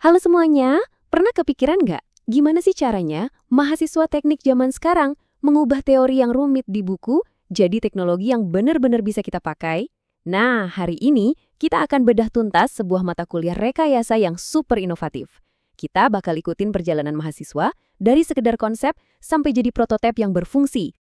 Halo semuanya, pernah kepikiran nggak gimana sih caranya mahasiswa teknik zaman sekarang mengubah teori yang rumit di buku jadi teknologi yang benar-benar bisa kita pakai? Nah, hari ini kita akan bedah tuntas sebuah mata kuliah rekayasa yang super inovatif. Kita bakal ikutin perjalanan mahasiswa dari sekedar konsep sampai jadi prototipe yang berfungsi.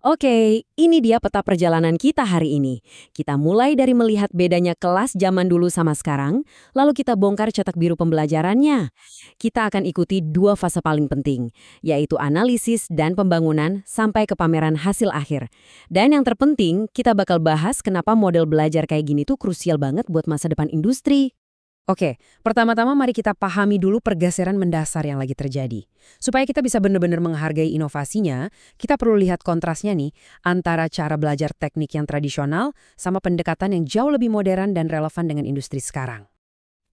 Oke, ini dia peta perjalanan kita hari ini. Kita mulai dari melihat bedanya kelas zaman dulu sama sekarang, lalu kita bongkar cetak biru pembelajarannya. Kita akan ikuti dua fase paling penting, yaitu analisis dan pembangunan sampai ke pameran hasil akhir. Dan yang terpenting, kita bakal bahas kenapa model belajar kayak gini tuh krusial banget buat masa depan industri. Oke, pertama-tama mari kita pahami dulu pergeseran mendasar yang lagi terjadi. Supaya kita bisa benar-benar menghargai inovasinya, kita perlu lihat kontrasnya nih antara cara belajar teknik yang tradisional sama pendekatan yang jauh lebih modern dan relevan dengan industri sekarang.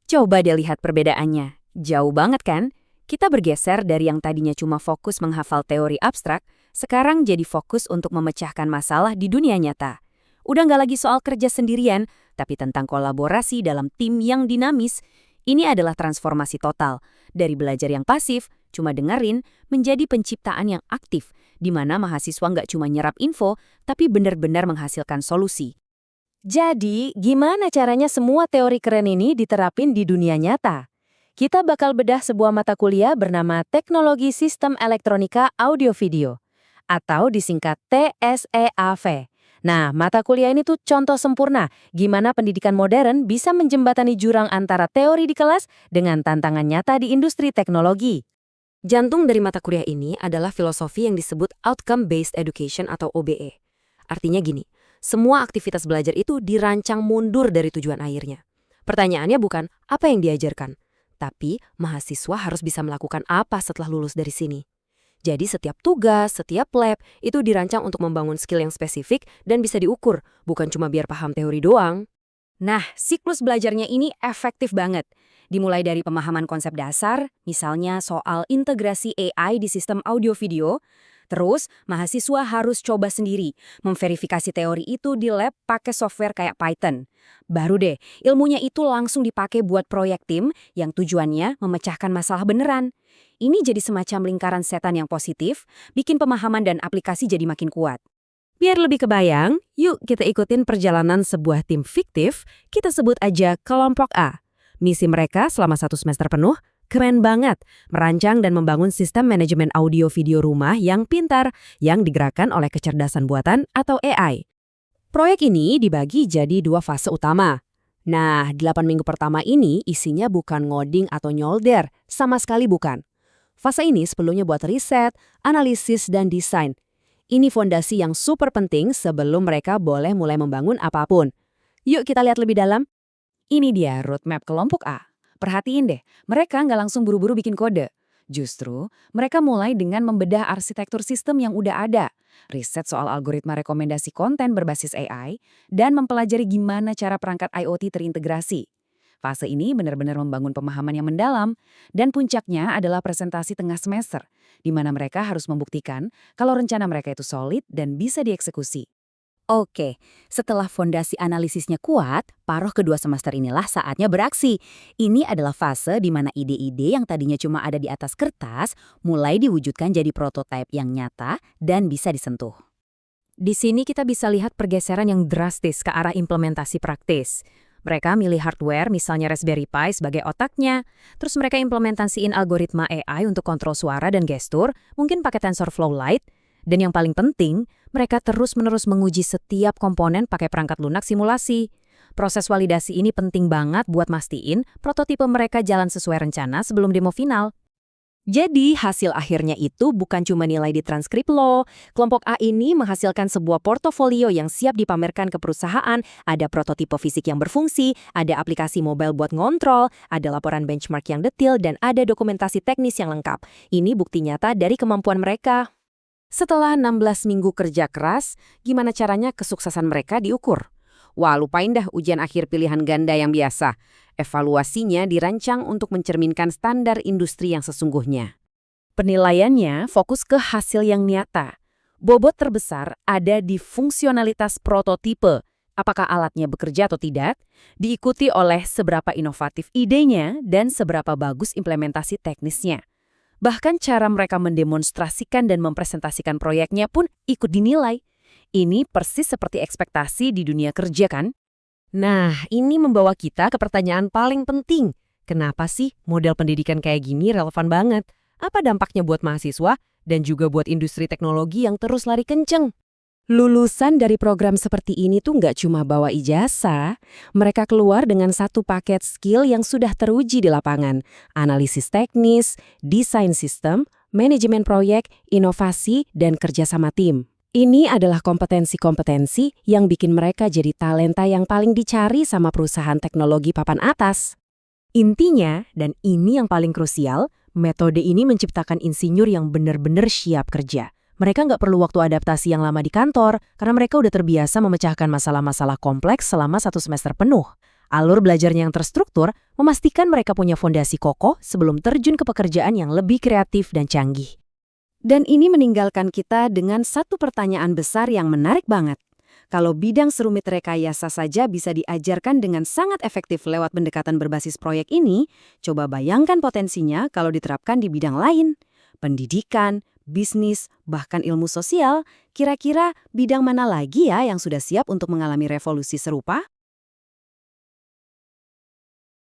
Coba deh lihat perbedaannya. Jauh banget kan? Kita bergeser dari yang tadinya cuma fokus menghafal teori abstrak, sekarang jadi fokus untuk memecahkan masalah di dunia nyata. Udah nggak lagi soal kerja sendirian, tapi tentang kolaborasi dalam tim yang dinamis. Ini adalah transformasi total. Dari belajar yang pasif, cuma dengerin, menjadi penciptaan yang aktif, di mana mahasiswa nggak cuma nyerap info, tapi benar-benar menghasilkan solusi. Jadi, gimana caranya semua teori keren ini diterapin di dunia nyata? Kita bakal bedah sebuah mata kuliah bernama Teknologi Sistem Elektronika Audio Video, atau disingkat TSEAV. Nah, mata kuliah ini tuh contoh sempurna gimana pendidikan modern bisa menjembatani jurang antara teori di kelas dengan tantangan nyata di industri teknologi. Jantung dari mata kuliah ini adalah filosofi yang disebut Outcome-Based Education atau OBE. Artinya gini, semua aktivitas belajar itu dirancang mundur dari tujuan akhirnya. Pertanyaannya bukan apa yang diajarkan, tapi mahasiswa harus bisa melakukan apa setelah lulus dari sini. Jadi setiap tugas, setiap lab, itu dirancang untuk membangun skill yang spesifik dan bisa diukur, bukan cuma biar paham teori doang. Nah, siklus belajarnya ini efektif banget. Dimulai dari pemahaman konsep dasar, misalnya soal integrasi AI di sistem audio-video, terus mahasiswa harus coba sendiri, memverifikasi teori itu di lab pakai software kayak Python. Baru deh, ilmunya itu langsung dipakai buat proyek tim yang tujuannya memecahkan masalah beneran. Ini jadi semacam lingkaran setan yang positif, bikin pemahaman dan aplikasi jadi makin kuat. Biar lebih kebayang, yuk kita ikutin perjalanan sebuah tim fiktif, kita sebut aja kelompok A. Misi mereka selama 1 semester penuh, keren banget, merancang dan membangun sistem manajemen audio video rumah yang pintar, yang digerakkan oleh kecerdasan buatan atau AI. Proyek ini dibagi jadi 2 fase utama. Nah, 8 minggu pertama ini isinya bukan ngoding atau nyolder, sama sekali bukan. Fase ini sebelumnya buat riset, analisis, dan desain. Ini fondasi yang super penting sebelum mereka boleh mulai membangun apapun. Yuk kita lihat lebih dalam. Ini dia roadmap kelompok A. Perhatiin deh, mereka nggak langsung buru-buru bikin kode. Justru, mereka mulai dengan membedah arsitektur sistem yang udah ada, riset soal algoritma rekomendasi konten berbasis AI, dan mempelajari gimana cara perangkat IoT terintegrasi. Fase ini benar-benar membangun pemahaman yang mendalam, dan puncaknya adalah presentasi tengah semester, di mana mereka harus membuktikan kalau rencana mereka itu solid dan bisa dieksekusi. Oke, setelah fondasi analisisnya kuat, paruh kedua semester inilah saatnya beraksi. Ini adalah fase di mana ide-ide yang tadinya cuma ada di atas kertas, mulai diwujudkan jadi prototipe yang nyata dan bisa disentuh. Di sini kita bisa lihat pergeseran yang drastis ke arah implementasi praktis. Mereka milih hardware, misalnya Raspberry Pi sebagai otaknya, terus mereka implementasiin algoritma AI untuk kontrol suara dan gestur, mungkin pakai TensorFlow Lite, dan yang paling penting, mereka terus-menerus menguji setiap komponen pakai perangkat lunak simulasi. Proses validasi ini penting banget buat mastiin prototipe mereka jalan sesuai rencana sebelum demo final. Jadi, hasil akhirnya itu bukan cuma nilai di transkrip loh. Kelompok A ini menghasilkan sebuah portofolio yang siap dipamerkan ke perusahaan, ada prototipe fisik yang berfungsi, ada aplikasi mobile buat ngontrol, ada laporan benchmark yang detail, dan ada dokumentasi teknis yang lengkap. Ini bukti nyata dari kemampuan mereka. Setelah 16 minggu kerja keras, gimana caranya kesuksesan mereka diukur? Wah, lupain dah ujian akhir pilihan ganda yang biasa. Evaluasinya dirancang untuk mencerminkan standar industri yang sesungguhnya. Penilaiannya fokus ke hasil yang nyata. Bobot terbesar ada di fungsionalitas prototipe, apakah alatnya bekerja atau tidak, diikuti oleh seberapa inovatif idenya dan seberapa bagus implementasi teknisnya. Bahkan cara mereka mendemonstrasikan dan mempresentasikan proyeknya pun ikut dinilai. Ini persis seperti ekspektasi di dunia kerja kan? Nah, ini membawa kita ke pertanyaan paling penting. Kenapa sih model pendidikan kayak gini relevan banget? Apa dampaknya buat mahasiswa dan juga buat industri teknologi yang terus lari kenceng? Lulusan dari program seperti ini tuh nggak cuma bawa ijazah, mereka keluar dengan satu paket skill yang sudah teruji di lapangan. Analisis teknis, desain sistem, manajemen proyek, inovasi, dan kerjasama tim. Ini adalah kompetensi-kompetensi yang bikin mereka jadi talenta yang paling dicari sama perusahaan teknologi papan atas. Intinya, dan ini yang paling krusial, metode ini menciptakan insinyur yang benar-benar siap kerja. Mereka nggak perlu waktu adaptasi yang lama di kantor, karena mereka udah terbiasa memecahkan masalah-masalah kompleks selama 1 semester penuh. Alur belajarnya yang terstruktur memastikan mereka punya fondasi kokoh sebelum terjun ke pekerjaan yang lebih kreatif dan canggih. Dan ini meninggalkan kita dengan satu pertanyaan besar yang menarik banget. Kalau bidang serumit rekayasa saja bisa diajarkan dengan sangat efektif lewat pendekatan berbasis proyek ini, coba bayangkan potensinya kalau diterapkan di bidang lain. Pendidikan, bisnis, bahkan ilmu sosial, kira-kira bidang mana lagi ya yang sudah siap untuk mengalami revolusi serupa?